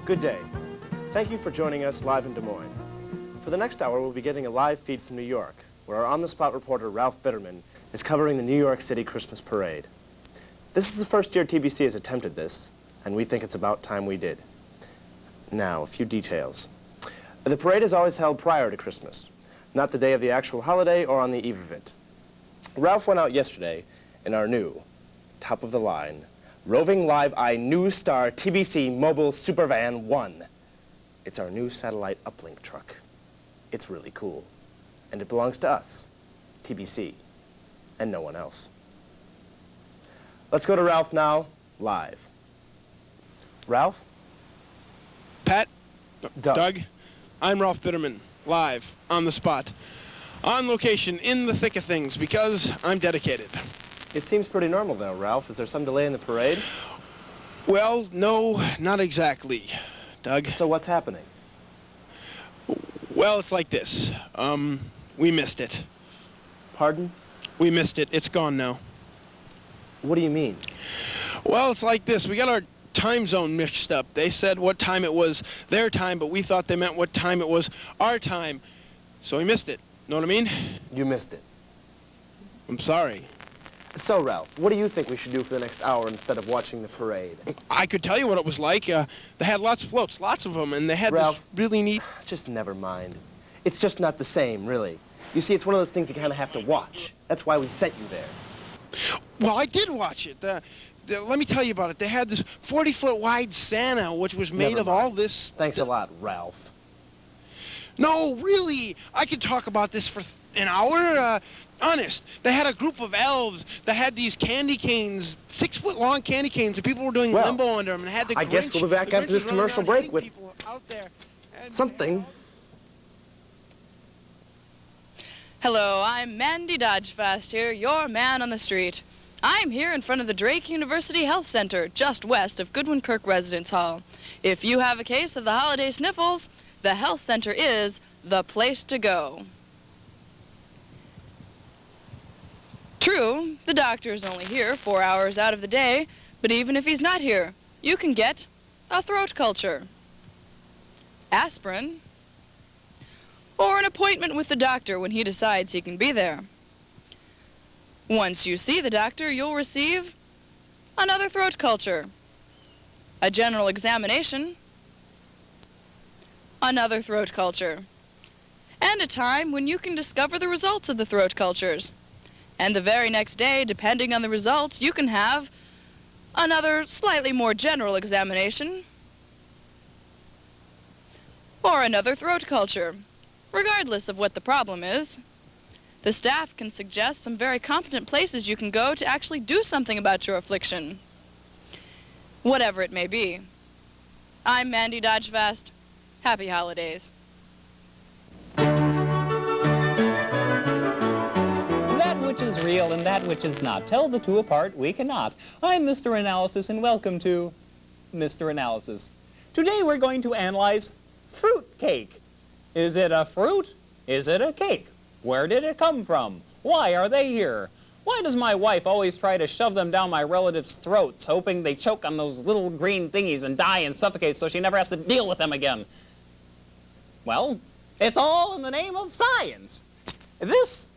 Good day. Thank you for joining us live in Des Moines. For the next hour, we'll be getting a live feed from New York, where our on-the-spot reporter, Ralph Bitterman, is covering the New York City Christmas Parade. This is the first year TBC has attempted this, and we think it's about time we did. Now, a few details. The parade is always held prior to Christmas, not the day of the actual holiday or on the eve of it. Ralph went out yesterday in our new, top-of-the-line, Roving Live Eye News Star TBC Mobile Supervan 1. It's our new satellite uplink truck. It's really cool. And it belongs to us, TBC, and no one else. Let's go to Ralph now, live. Ralph? Pat? Doug? I'm Ralph Bitterman, live, on the spot, on location, in the thick of things, because I'm dedicated. It seems pretty normal, though, Ralph. Is there some delay in the parade? Well, no, not exactly, Doug. So what's happening? Well, it's like this. We missed it. Pardon? We missed it. It's gone now. What do you mean? Well, it's like this. We got our time zone mixed up. They said what time it was their time, but we thought they meant what time it was our time. So we missed it. Know what I mean? You missed it. I'm sorry. So, Ralph, what do you think we should do for the next hour instead of watching the parade? I could tell you what it was like. They had lots of floats, lots of them, and they had Ralph, this really neat... Just never mind. It's just not the same, really. You see, it's one of those things you kind of have to watch. That's why we sent you there. Well, I did watch it. Let me tell you about it. They had this 40-foot wide Santa, which was made of all this... Thanks a lot, Ralph. No, really. I could talk about this for an hour. Honest. They had a group of elves that had these candy canes, 6-foot-long candy canes, and people were doing limbo under them. And had the I guess we'll be back after this commercial break with something. Hello, I'm Mandy Dodgefast here, your man on the street. I'm here in front of the Drake University Health Center, just west of Goodwin Kirk Residence Hall. If you have a case of the holiday sniffles, the health center is the place to go. True, the doctor is only here 4 hours out of the day, but even if he's not here, you can get a throat culture, aspirin, or an appointment with the doctor when he decides he can be there. Once you see the doctor, you'll receive another throat culture, a general examination, another throat culture, and a time when you can discover the results of the throat cultures. And the very next day, depending on the results, you can have another slightly more general examination or another throat culture, regardless of what the problem is. The staff can suggest some very competent places you can go to actually do something about your affliction, whatever it may be. I'm Mandy Dodgefast. Happy holidays. Which is real and that which is not. Tell the two apart, we cannot. I'm Mr. Analysis, and welcome to Mr. Analysis. Today we're going to analyze fruit cake. Is it a fruit? Is it a cake? Where did it come from? Why are they here? Why does my wife always try to shove them down my relatives' throats, hoping they choke on those little green thingies and die and suffocate so she never has to deal with them again? Well, it's all in the name of science. This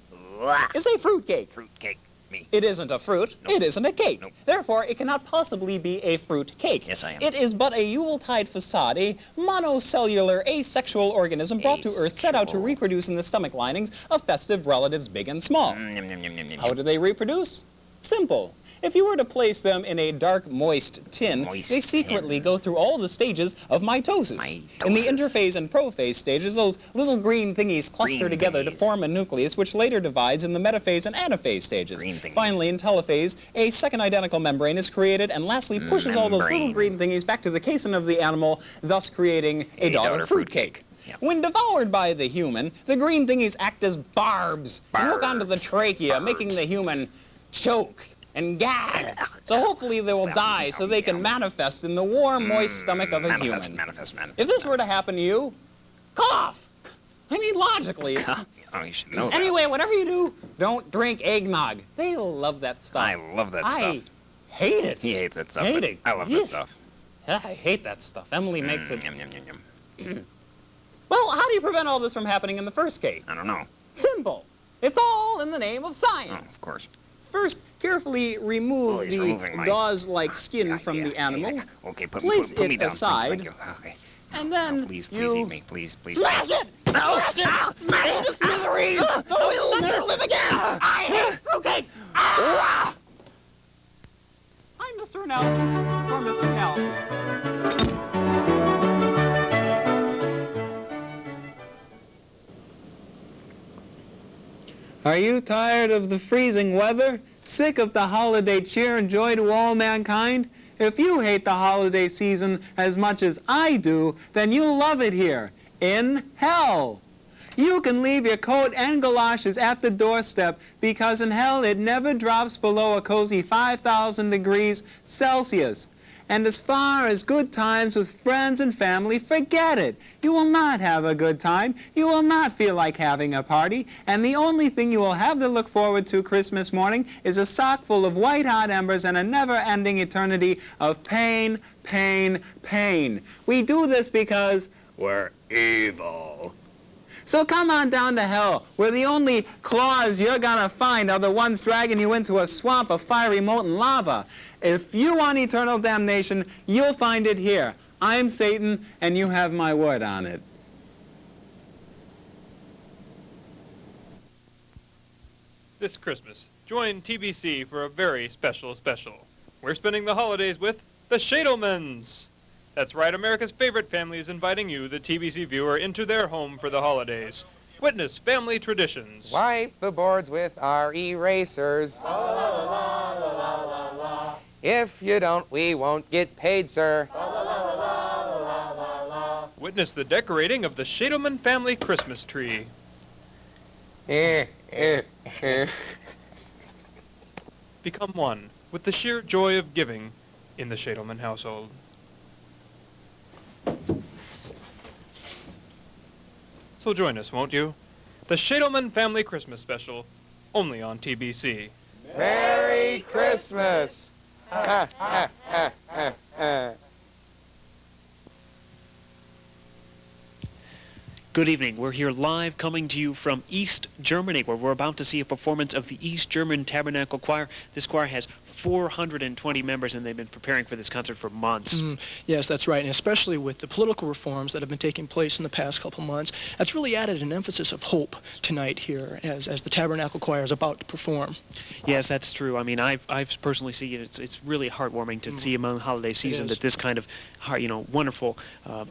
is a fruitcake. Fruitcake. me. It isn't a fruit. Nope. It isn't a cake. Nope. Therefore, it cannot possibly be a fruit cake. Yes, I am. It is but a Yuletide facade, a monocellular, asexual organism brought to Earth, set out to Asexual. reproduce in the stomach linings of festive relatives big and small. How do they reproduce? Simple. If you were to place them in a dark, moist tin, Moist they secretly tin. go through all the stages of mitosis. In the interphase and prophase stages, those little green thingies cluster Green together to thingies. form a nucleus, which later divides in the metaphase and anaphase stages. Green thingies. Finally, in telophase, a second identical membrane is created and lastly pushes all those little green thingies back to the casein of the animal, thus creating a daughter fruitcake. Yep. When devoured by the human, the green thingies act as barbs and hook onto the trachea, making the human choke and gag. So hopefully they will die so they can manifest in the warm, moist stomach of a human. Manifest. If this were to happen to you, cough. I mean, logically. Oh, you should know Anyway, whatever you do, don't drink eggnog. They love that stuff. I love that stuff. I hate it. He hates that stuff. Hate but it. I love Yes. that stuff. I hate that stuff. Emily makes it. Yum, yum, yum, yum. Well, how do you prevent all this from happening in the first case? I don't know. Simple. It's all in the name of Oh, science. of course. First, carefully remove he's removing the my- gauze-like skin from the animal, Okay, put place me it down. aside, Thank you. Okay. and then No, please you eat me. Please. smash it! Smash it! Smash it to smithereens! So it'll never live again! I hate fruitcake! I'm Mr. Analysis for Mr. Analysis. Are you tired of the freezing weather? Sick of the holiday cheer and joy to all mankind? If you hate the holiday season as much as I do, then you'll love it here, in hell. You can leave your coat and galoshes at the doorstep because in hell it never drops below a cozy 5,000 degrees Celsius. And as far as good times with friends and family, forget it. You will not have a good time. You will not feel like having a party. And the only thing you will have to look forward to Christmas morning is a sock full of white-hot embers and a never-ending eternity of pain, pain, pain. We do this because we're evil. So come on down to hell, where the only claws you're gonna find are the ones dragging you into a swamp of fiery molten lava. If you want eternal damnation, you'll find it here. I'm Satan, and you have my word on it. This Christmas, join TBC for a very special special. We're spending the holidays with the Shadelmans. That's right, America's favorite family is inviting you, the TBC viewer, into their home for the holidays. Witness family traditions. Wipe the boards with our erasers. La, la, la, la, la, la, la. If you don't, we won't get paid, sir. La, la, la, la, la, la, la. Witness the decorating of the Shadelman family Christmas tree. Become one with the sheer joy of giving in the Shadelman household. So join us, won't you? The Shadelman Family Christmas Special, only on TBC. Merry Christmas! Ha, ha, ha, ha, ha. Good evening. We're here live coming to you from East Germany, where we're about to see a performance of the East German Tabernacle Choir. This choir has 420 members, and they've been preparing for this concert for months. Yes, that's right, and especially with the political reforms that have been taking place in the past couple months, that's really added an emphasis of hope tonight here as the Tabernacle Choir is about to perform. Yes, that's true. I mean, I've personally seen it. It's really heartwarming to see among the holiday season that this kind of, wonderful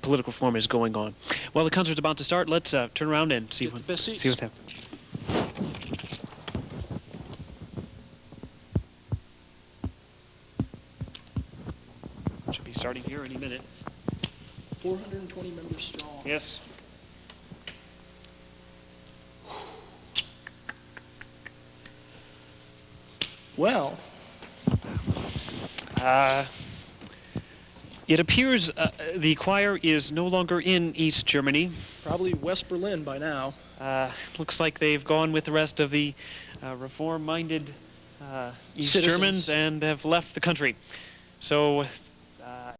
political reform is going on. Well, the concert's about to start. Let's turn around and see what's happening. Should be starting here any minute. 420 members strong. Yes. Well, it appears the choir is no longer in East Germany. probably West Berlin by now. Looks like they've gone with the rest of the reform-minded East Citizens. Germans and have left the country. So